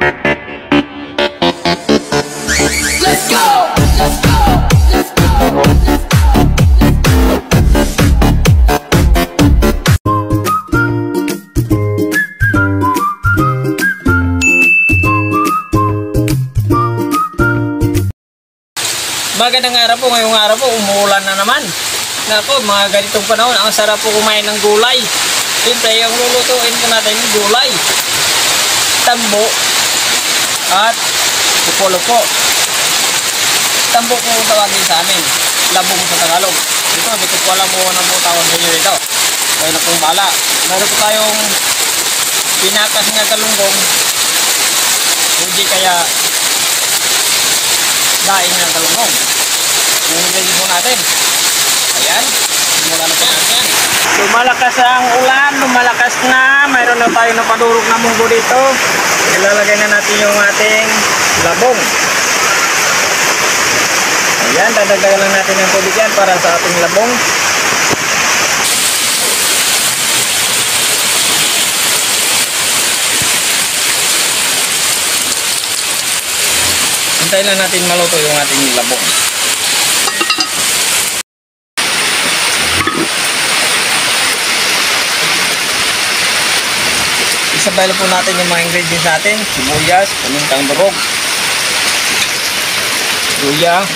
Let's go! Let's go! Let's go! Magandang araw po, ngayong araw po, umuulan na naman. Nako, mga ganitong panahon, ang sarap po kumain ng gulay. Siyempre, yung lulutuin po natin yung gulay, tambo, at lupo-lupo. Tambo po tawagin sa amin, labong sa Tagalog. Dito ko alam mo na po tawag sa inyo dito. Kaya na pong bala. Meron po tayong pinakas nga galunggong, hindi kaya daing ng galunggong. Nilagay po natin. Ayan. Simula na po natin. Lumalakas ang ulan. Lumalakas na. Mayroon na tayo na padurog na munggo dito. Ilalagay na natin yung ating labong. Ayan. Dadagdagan lang natin ng tubig yan para sa ating labong. Hintayin lang natin maluto yung ating labong. Isabay po natin yung mga ingredients natin. Sibuyas, pamintang durog, luya,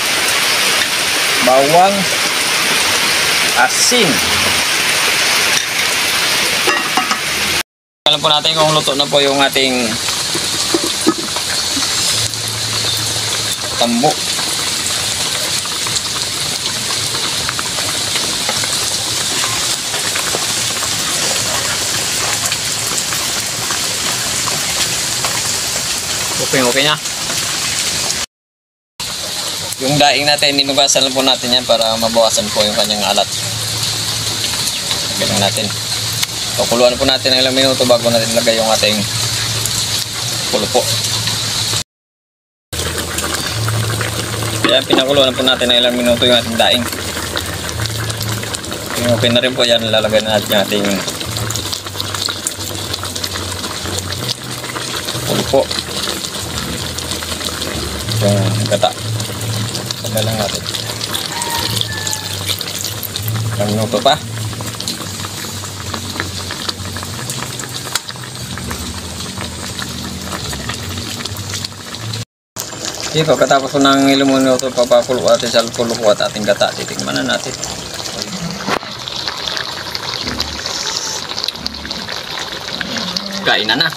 bawang, asin. Alam po natin kung luto na po yung ating tambo. Okay na. Yung daing natin, ninugasan lang po natin yan para mabawasan po yung kanyang alat. Lagyan natin. Pakuluan po natin ng ilang minuto bago natin lagay yung ating pulupo. Kaya pinakuluan po natin ng ilang minuto yung ating daing. Yung okay na rin po yan, lalagay na natin yung ating pulupo. Yung gata. Sabay lang natin. Ilang minuto pa. Okay, pagkatapos po ng ilang minuto, papakulo natin sa pulupo at ating gata. Titingnan na natin. Kain na.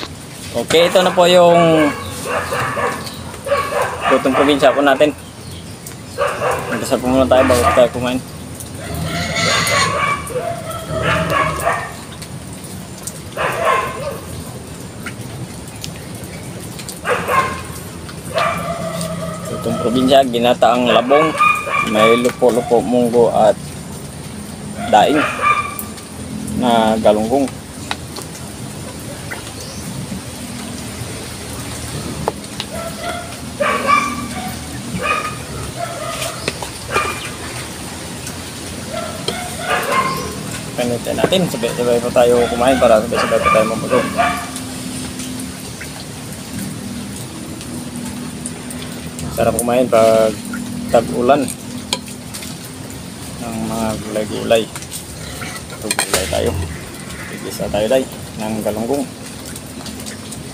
Okay, ito na po yung lutong probinsya po natin. Magdasal po muna tayo bago tayo kumain. Lutong probinsya, ginataang labong, may lupo-lupo, munggo at daing na galunggong. Panitin natin, sabay-sabay pa tayo kumain para sabay-sabay pa tayo mamulog. Sarap kumain pag tag-ulan ng mga gulay-gulay. Gulay tayo. Igisa tayo day ng galunggong.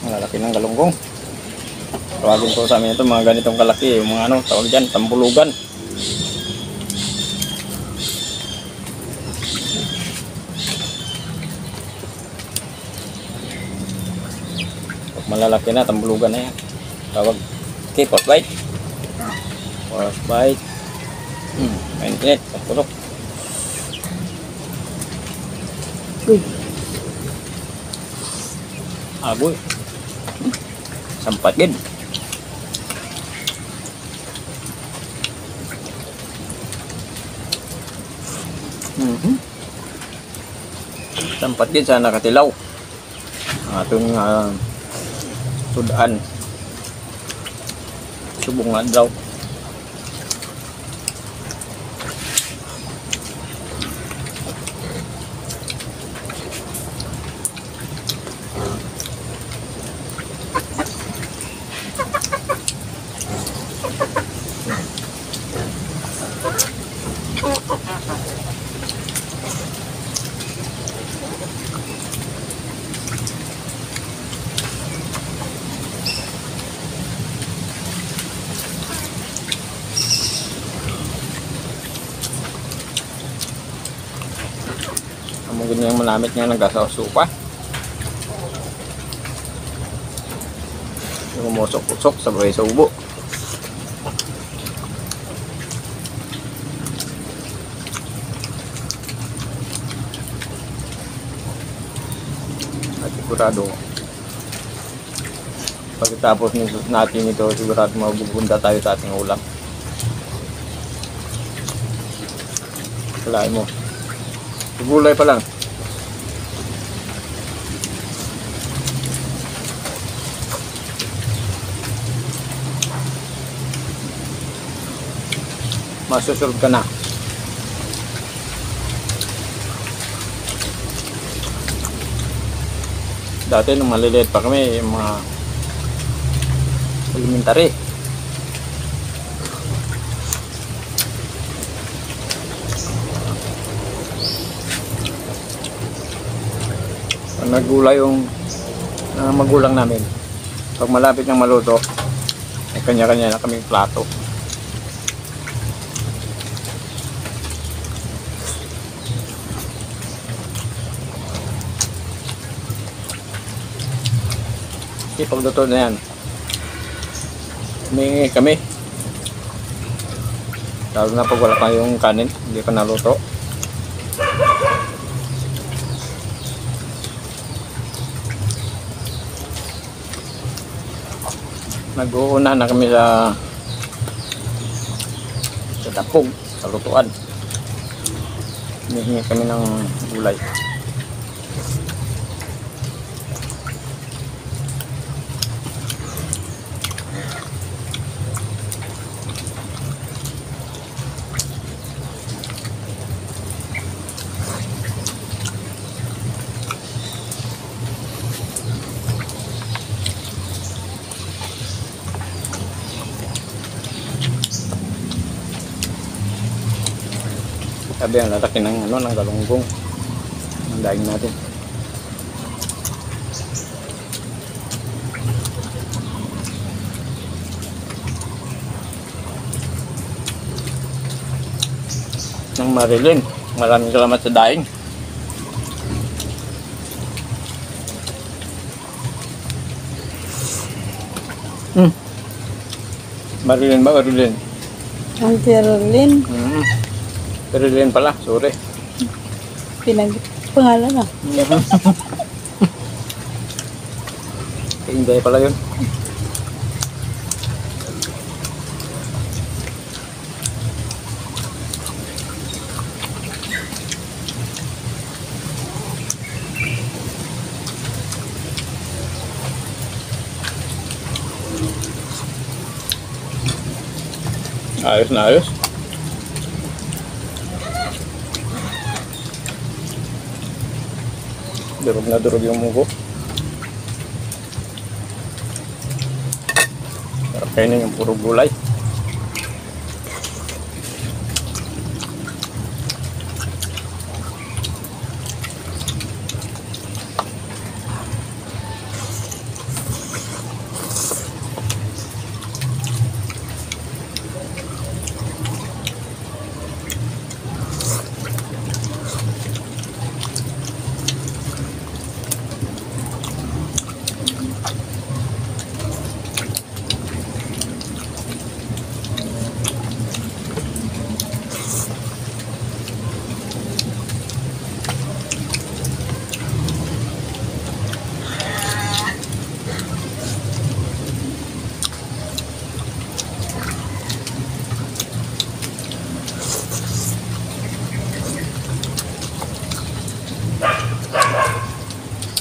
Malalaki ng galunggong. Tawagin po sa amin ito mga ganitong kalaki, yung mga tawag dyan, tambulugan. Malalaki na, tambulugan na yan. Tawag kipot bite. Force bite. Mainit, pagpulok. Agoy. Sampat din. Sampat din sa nakatilaw. Atong tudaan subong adlaw. manamit nga nagkasasupa. Yung umusok-usok sa buhay sa ubo. At sigurado pagkatapos natin ito, sigurado mabupunta tayo sa ating ulam. Kalahin mo. Gulay pa lang. Masusunod ka na. Dati nung maliliit pa kami, yung mga elementary. Nagulay yung magulang namin. Pag malapit ng maluto, ay kanya-kanya na kaming plato. Pagluto na yan, humingi kami. Lalo na pag wala kayong kanin, hindi pa naluto. Nag-uuna na kami sa dapog, sa lutuan. Humingi kami ng gulay. Sabi ang lalaki ng ng galunggong ang daing natin. Ng Marilyn, maraming salamat sa daing. Marilyn ba? Marilyn? Ang Marilyn. Marilyn pala, sorry. Pangalan na. Hindi pala yun. Ayos na ayos. Durog na durog yung mugo. Sarap kainin yung puro gulay.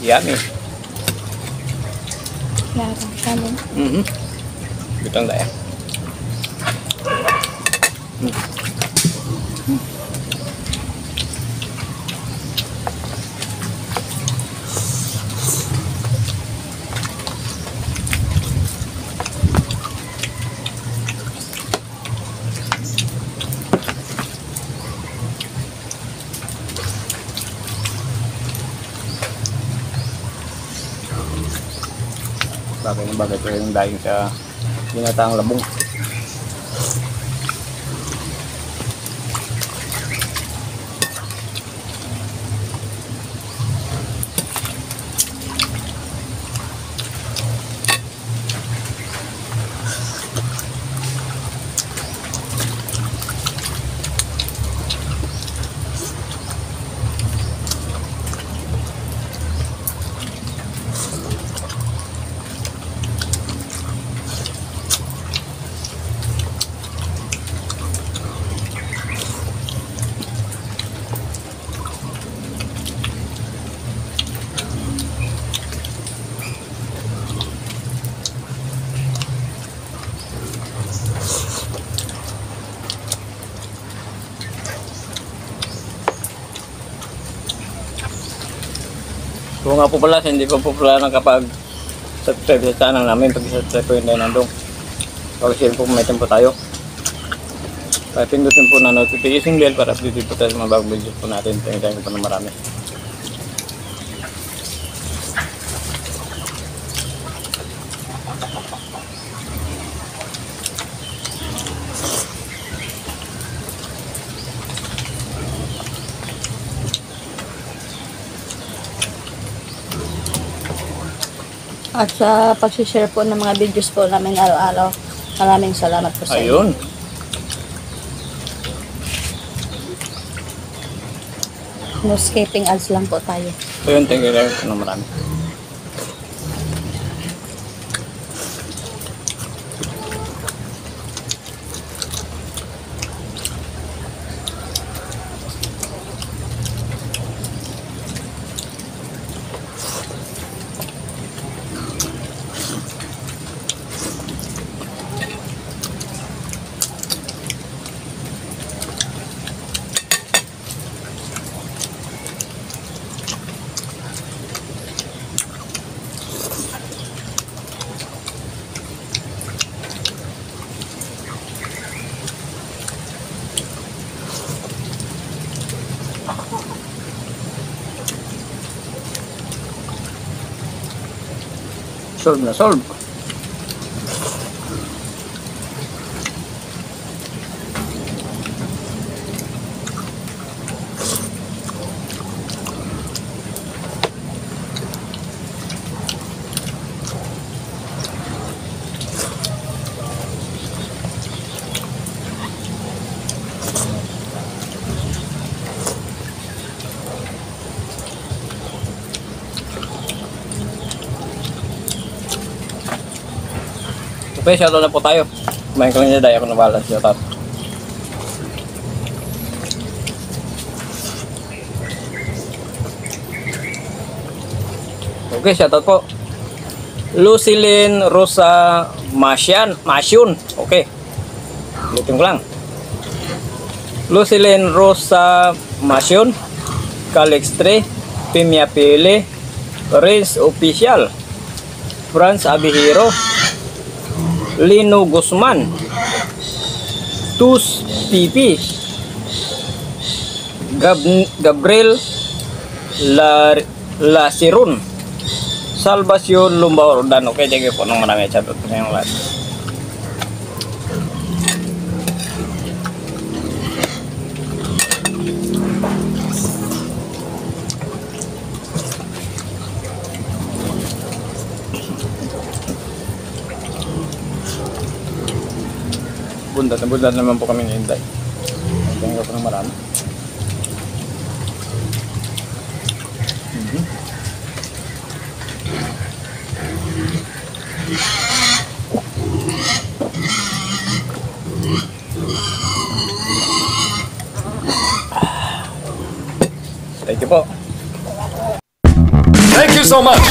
Yummy. Larang kanin. Bitang daya. Bagay na bagay ito yung daing sa ginataang labong. Kung nga po pala, hindi pa po pala nakapag-subscribe sa channel namin. Pag-subscribe po yun dahil nandong. Pag-share po, may tempo tayo. Kaya pindutin po na notification bell para update po tayo sa mga bagong videos po natin. Thank you po na marami. At sa pag-share po ng mga videos po namin araw-araw, maraming salamat po sa inyo. Ayun. No skipping ads lang po tayo. Ayun, thank you po na marami. Solve na solve. Okay, shoutout na po tayo. Kumain ko lang niya dahil ako nabalas. Shoutout. Okay, shoutout po. Lucilin Rosa Masyun. Okay. Ulitin ko lang. Lucilin Rosa Masyun. Calix 3. Pimia Pili. Rins Official. Franz Abihiro. Lino Guzman, Tus Pipi, Gabriel Lasirun, Salvacion Lumbaordan. Okay, thank you po ng marami. Shoutout po sa inyong lahat. Bundat naman po kami ngayon, day. Thank you po ng marami. Thank you po. Thank you so much.